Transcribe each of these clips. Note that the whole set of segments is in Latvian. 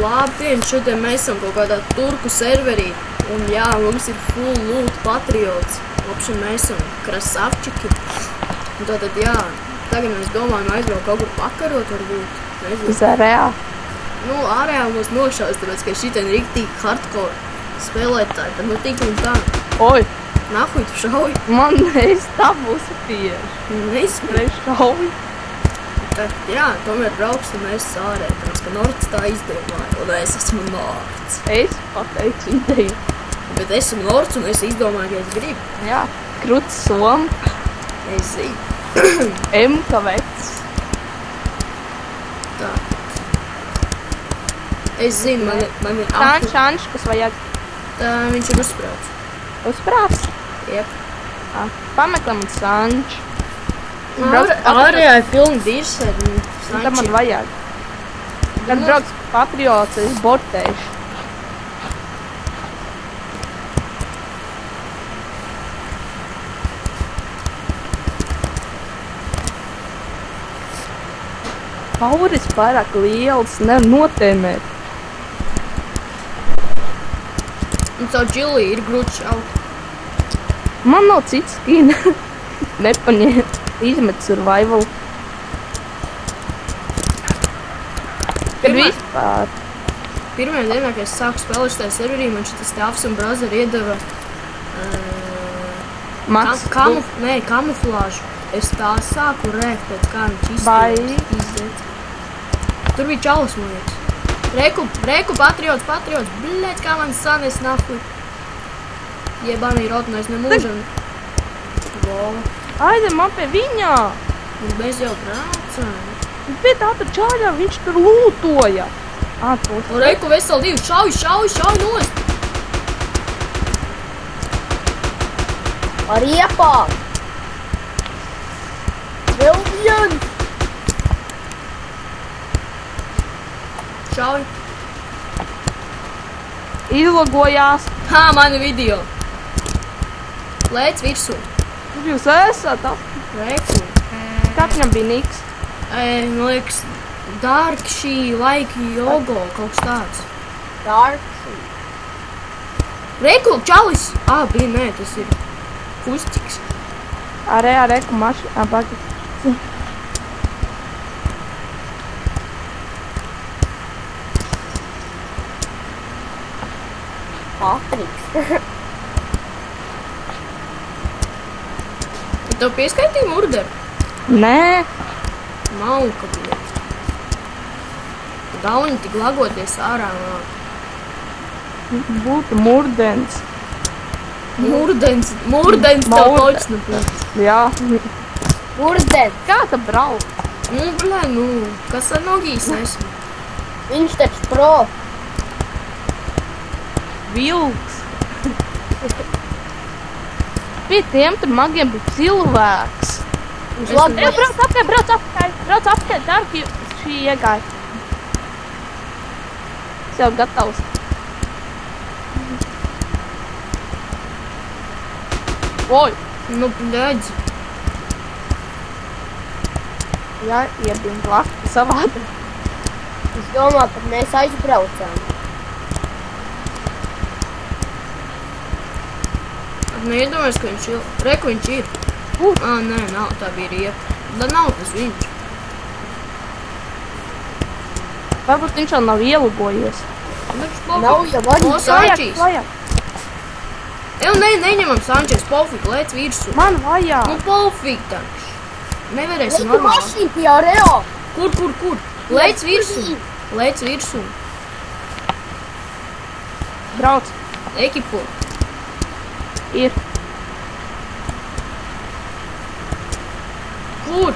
Labdien, šodien mēs esam kaut kādā turku serverī. Un jā, mums ir full loot patriots. Opšan mēs esam krasavčiki. Un tātad jā, tagad mēs domājam aizbraukt kaut kur pakarot varbūt. Uz ārējā? Nu, ārējā mums nokšās, tāpēc, ka šitien riktīgi hardcore spēlētāji. Tad nu tik un tā. Oi! Nahuj, tu šauj? Man neiztabūs tieši. Nespēj. Šauj. Tad jā, tomēr brauksim mēs ārē, tāpēc, ka Nords tā izdomāja. Un es esmu Nords. Es pateicu ideju. Bet esmu Nords un es izdomāju, ka es gribu. Jā, kruts som. Es zinu. M kā vecs. Tā. Es zinu, man ir Šanš, kas vajag. Tā viņš ir uzsprāts. Uzprāts? Jep. Pameklē man Sanč. Ārējā ir pilni dirsēdi. Tā man vajag. Kad brauks patriots, es bortēšu. Pauris pārāk liels, nevar notēmēt. Un savu džilī ir grūti šaut. Man nav cits skina. Nepaņēma. Izmet survival. Kad vispār. Pirmajā dienā, kad es sāku spēlēt šitā serverī, man šitas Tavs un Brother iedeva kamuflāžu. Es tā sāku rēkt pēc kā viņš izdēt. Tur bija čalis, man liekas. Reku, patriots. Bļēt, kā man sanes nahuj. Jebanī rotnais nemūžam. Vola. Aizem man pie viņā. Un mēs jau braucām. Pie tāda čāļā viņš tur lūtoja. Un Reku veseli divi. Šauj nost. Ar iepāk. Vēl viens. Šauj. Izlogojās. Mani video. Lēc virsū. Kur jūs esat? Reku. Kā viņam bija niks? Man liekas, Dark šī laika jogo, kaut kas tāds. Dark šī. Reku, čalis! Bija, nē, tas ir kustiks. Ārējā Reku maši. Bagi. Patriks. Tev pieskaitīja murderu? Nē. Mauka, bļet. Dauni tik lagoties ārā nāk. Būtu murdens. Murdens tev točnu būtu. Jā. Murdens. Kā tā brauc? Kas ar nogīs esmu? Viņš taču pro. Vilks. Pie tiem tur magiem bija cilvēks. Brauc apkārt, darbi šī iegāja. Es jau gatavs. Oi! Nu, bļedz. Jā, iebim lakti savādi. Es domāju, ka mēs aizbraucām. Neiedomājies, ka viņš ir. Reku viņš ir. Nē, nav, tā bija riepa. Da nav tas viņš. Varbūt viņš vēl nav ielubojies. Nav jau arī. Sančīs. Neņemam Sančīs, pofik, lēc virsū. Man vajag. Nu, pofik taču. Nevarēsim normāli. Mašīna pie areo. Kur? Lēc virsū. Brauc. Ekipo. Ir. Kur?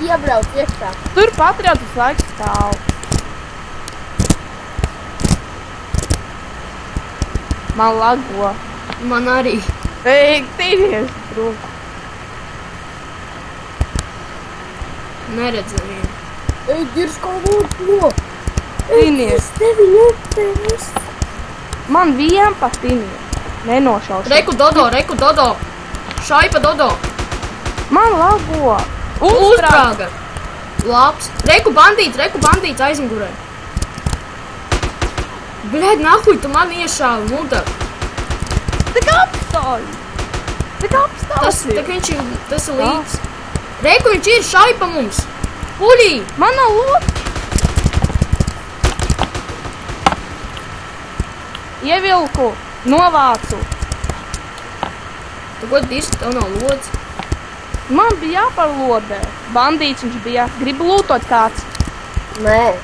Iebrauc iekšā. Tur patriotis laiks stāv. Man lago. Man arī. Ej, tīries, drūk. Neredz nevienu. Ej, dirs kaut ko. Tīnies. Tevi nopēs. Man 11. Nenošaušu. Reku Dodo. Šaipa Dodo. Man lago. Uztrāga. Labs. Reku bandīts aizmugurē. Bļēd, nahuj, tu man iešāvi, mudak. Tik apstāj! Tas ir līdz. Reku, viņš ir šai pa mums. Puļī! Mana lodze! Ievilku, novācu. Tu ko dirsti, tev nav lodzi? Man bija jāparlodē. Bandīts viņš bija. Gribu lūtot kāds. Nē.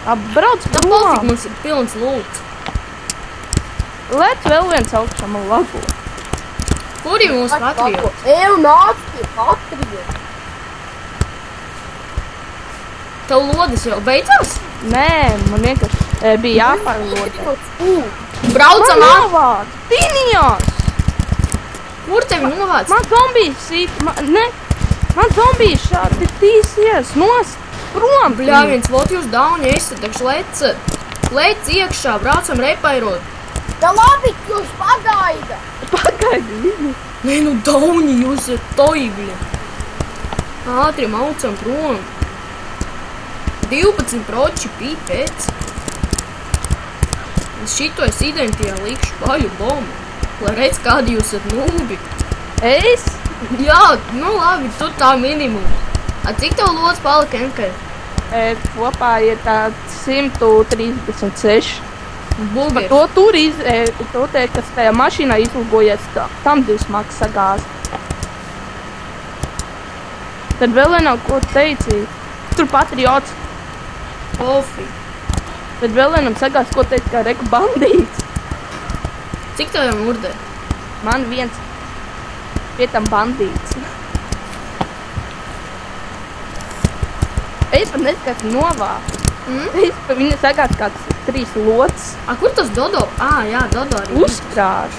Apbrauc Tā prom. pofik, mums ir pilns lūts. Lec vēl viens augšā man lago. Kur ir mūsu patriots? Eju nāc pie patriots. Tev lodes jau beidzās? Nē, man vienkārši bija jāparlodē. Braucam ap! novāc! Tinījās! Kur tevi novāc? Man zombijas sīt, man zombijas šādi tīsies, nost, prom! Bļā, viens, vot jūs dauni esat, takš lecat. Lec iekšā, braucam repairot. Tā labi, jūs pagaida. Pagaidi viņu. Nē, nu dauni jūs ir toibļi. Ātri maucam prom. 12 proči pīpēc. Es šito es identijā likšu paļu bombu. Lai redz, kādi jūs esat nūbi. Es? Jā, nu labi, tu tā minimums. A cik tev lods palika, Enkai? Kopā ir tā 136. Par Bulgari. to tur teikt, kas tajā mašīnā izlūgojies, tam 2 smags sagāz. Tad vēl vienā, ko teici, tur patriots. Pofi. Tad vēl vienam sagāz, ko teici, kā reku bandīts. Cik tev jau murdē? Man viens pie tam bandīts. Es pat nezinu, kas novāk. Es pa viņu sagāz kāds 3 lots. A, kur tas Dodo? Ā, jā, Dodo arī. Uzkrāž.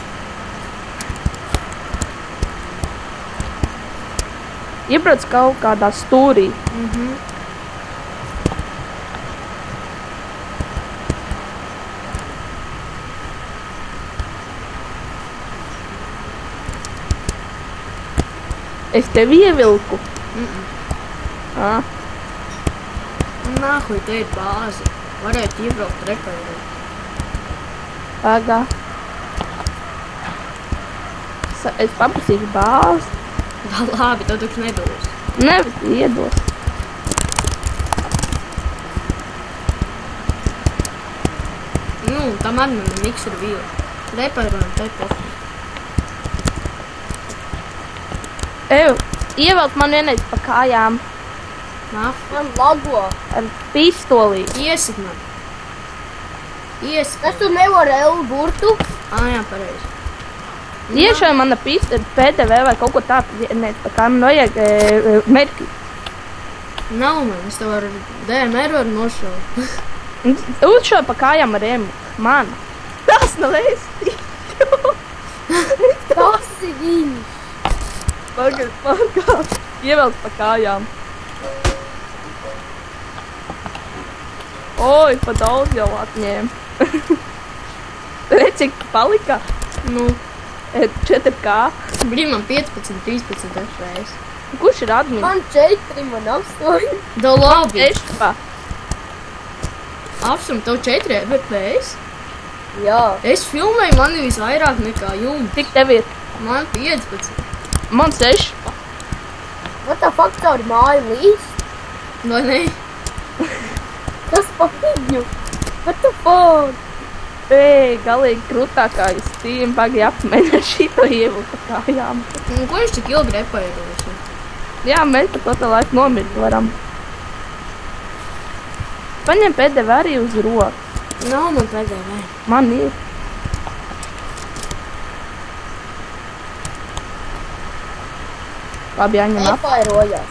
Iebrauc kaut kādā stūrī. Es tevi ievilku. Nahuj, te ir bāze. Varētu iebraukt repairot. Pagā. Es paprasīšu bāzi. Tā labi, tev taču nedos. Nevis iedos. Nu, tam arī man ir miksera vīla. Repairojam, te pofi. Ievelk man vienreiz pa kājām Nahuj. Man lago. ar pistolī. Iesit man. Iesit Kas man. tu nevar L burtu? Ā, jā, pareizi. Iešai mana PDV vai kaut ko tādu. Nē, pa kā man vajag merki. Nav man, es tev ar DMR varu nošaut. Uzšai pa kājām ar emu. Man. Tas nav es. Tas ir viņš. Pagad. Ievelk pa kājām. Oi, pa daudz jau atņēma. Redz, cik palika? Nu, 4K. brīd man 15, 13 FPS. Kurš ir admin? Man 4, man 8. Da labi. Ešpa. Apsum, tev 4 FPS. Jā. Es filmēju, man ir visvairāk nekā jums. Cik tev ir? Man 15. Man 6. What the fuck caur māju līst? Vai ne? Kas pa viņu? What the fuck? Galīgi krūtākais Steam bagi apmēģināt šito ievilku pa kājām. Un ko viņš tik ilgi repairojas? Jā, mēs par to laiku nomirt varam. Paņem PDV arī uz roku. Nav man PDV. Man ir. Labi, jāņem ap. Nepairojās.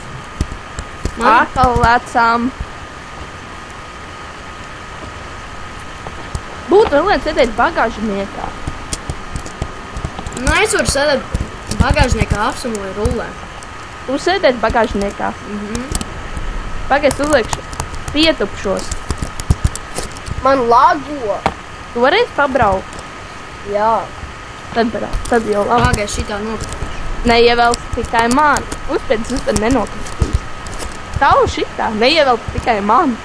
Man, Atkal lecām. Būtu vēl viens sēdēt bagāžniekā. nu, es varu sēdēt bagāžniekā Apsum vai rullē. Tu sēdēt bagāžniekā. Pagaid, uzliekšu. Pietupšos. Man lago. Tu varēsi pabraukt. Jā. Tad brauc. Tad jau labi. Pagājuši šitā nokritīs. Neievelks tikai man. Uzpēc nenokritīs. tavu šitā, neievelk tikai man.